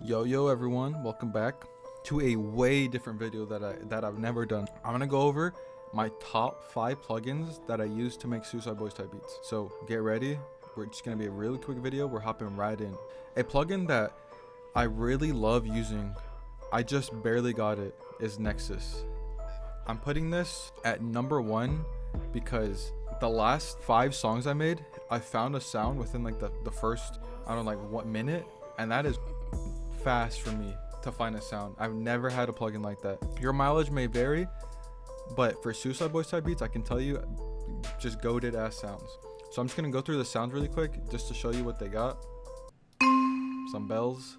Yo everyone, welcome back to a way different video that I've never done. I'm gonna go over my top 5 plugins that I use to make Suicide Boys type beats. So get ready, we're just gonna be a really quick video. We're hopping right in. A plugin that I really love using, I just barely got it, is Nexus. I'm putting this at number 1 because the last 5 songs I made, I found a sound within like the first, I don't know, like 1 minute, and that is fast for me to find a sound. I've never had a plugin like that. Your mileage may vary, but for Suicide Boys type beats, I can tell you, just goated ass sounds. So I'm just gonna go through the sounds really quick just to show you what they got. Some bells.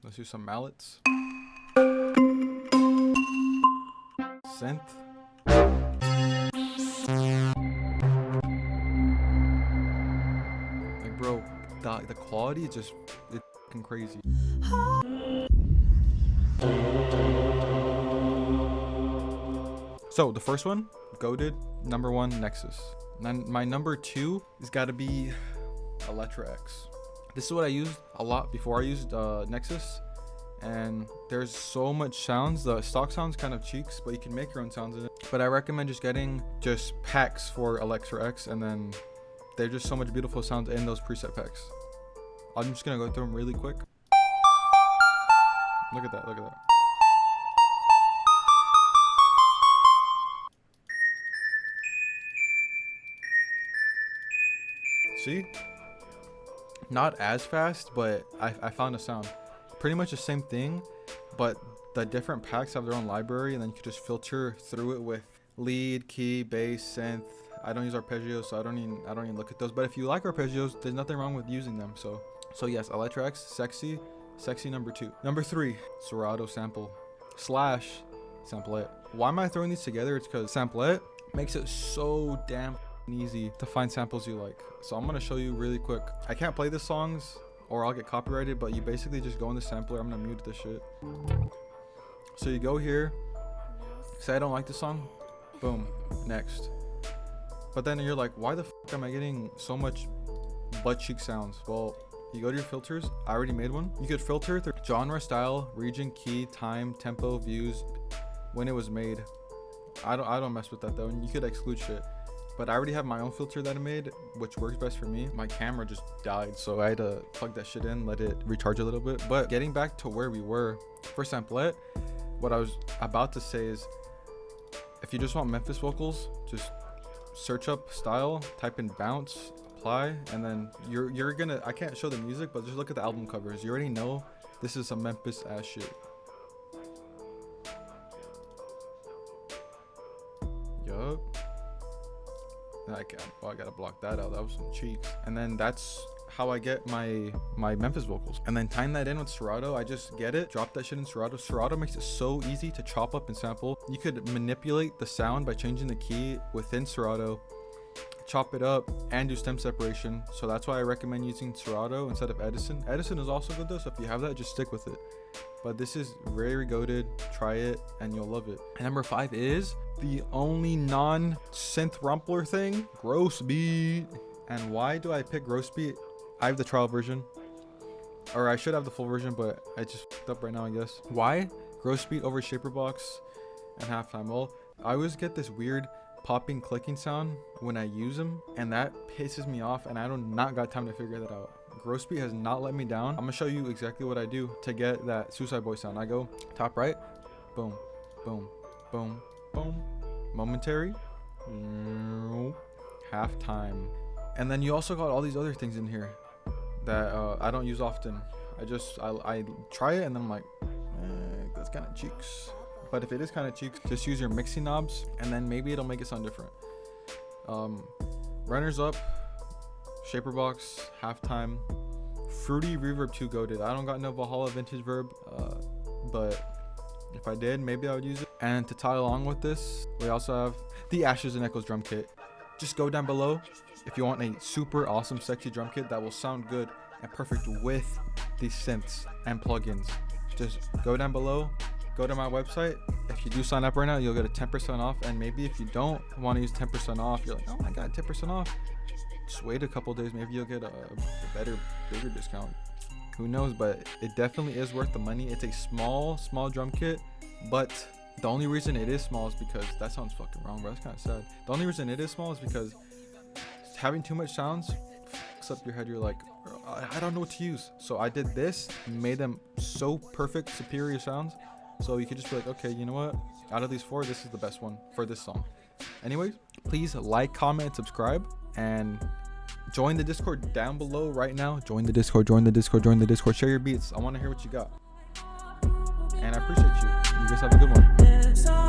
Let's do some mallets. Synth. Like bro, the quality is just, it's fucking crazy. So the first one, goated, number 1, Nexus. Then my number 2 has got to be Electra X. This is what I used a lot before I used Nexus, and there's so much sounds. The stock sounds kind of cheeks, but you can make your own sounds in it. But I recommend just getting just packs for Electra X, and then there's just so much beautiful sounds in those preset packs. I'm just gonna go through them really quick. Look at that, look at that. See? Not as fast, but I found a sound. Pretty much the same thing, but the different packs have their own library, and then you can just filter through it with lead, key, bass, synth. I don't use arpeggios, so I don't even look at those. But if you like arpeggios, there's nothing wrong with using them. So yes, Electra X, sexy number 2. Number 3, Serato sample / Samplet. Why am I throwing these together? It's because Samplet makes it so damn easy to find samples you like. So I'm gonna show you really quick. I can't play the songs or I'll get copyrighted, but you basically just go in the sampler. I'm gonna mute this shit. So you go here, say I don't like the song, boom, next. But then you're like, why the fuck am I getting so much butt cheek sounds? Well, you go to your filters. I already made one. You could filter through genre, style, region, key, time, tempo, views, when it was made. I don't mess with that though. And you could exclude shit. But I already have my own filter that I made, which works best for me. My camera just died, so I had to plug that shit in, let it recharge a little bit. But getting back to where we were, for Samplet, what I was about to say is, if you just want Memphis vocals, just search up style, type in bounce, apply, and then you're gonna, I can't show the music, but just look at the album covers. You already know this is some Memphis ass shit. Yup. I gotta block that out. That was some cheeks. And then that's how I get my Memphis vocals. And then tying that in with Serato, I just get it, drop that shit in Serato. Serato makes it so easy to chop up and sample. You could manipulate the sound by changing the key within Serato, chop it up, and do stem separation. So that's why I recommend using Serato instead of Edison. Edison is also good though, so if you have that, just stick with it. But this is very goated. Try it and you'll love it. And number 5 is the only non-synth rumpler thing, Gross Beat. And why do I pick Gross Beat? I have the trial version, or I should have the full version, but I just fucked up right now, I guess. Why Gross Beat over Shaperbox and Halftime? Well, I always get this weird popping, clicking sound when I use them, and that pisses me off, and I do not got time to figure that out. Gross Beat has not let me down. I'm gonna show you exactly what I do to get that Suicide Boy sound. I go top right, boom, boom, boom, boom, momentary, halftime, and then you also got all these other things in here that I don't use often. I try it and then I'm like, that's kind of cheeks. But if it is kind of cheeks, just use your mixing knobs and then maybe it'll make it sound different. Runners up, Shaperbox, halftime, Fruity Reverb 2 goated. I don't got no Valhalla vintage verb, but if I did, maybe I would use it. And to tie along with this, we also have the Ashes and Echoes drum kit. Just go down below if you want a super awesome sexy drum kit that will sound good and perfect with these synths and plugins. Just go down below, go to my website. If you do sign up right now, you'll get a 10% off. And maybe if you don't want to use 10% off, you're like, oh, I got 10% off. Just wait a couple days. Maybe you'll get a better, bigger discount. Who knows? But it definitely is worth the money. It's a small drum kit, but the only reason it is small is because that sounds fucking wrong, bro. That's kind of sad. The only reason it is small is because having too much sounds fucks up your head. You're like, I don't know what to use. So I did this, made them so perfect, superior sounds. So you could just be like, okay, you know what? Out of these 4, this is the best one for this song. Anyways, please like, comment, subscribe, and join the Discord down below right now. Join the Discord. Share your beats. I want to hear what you got. And I appreciate you. You guys have a good one.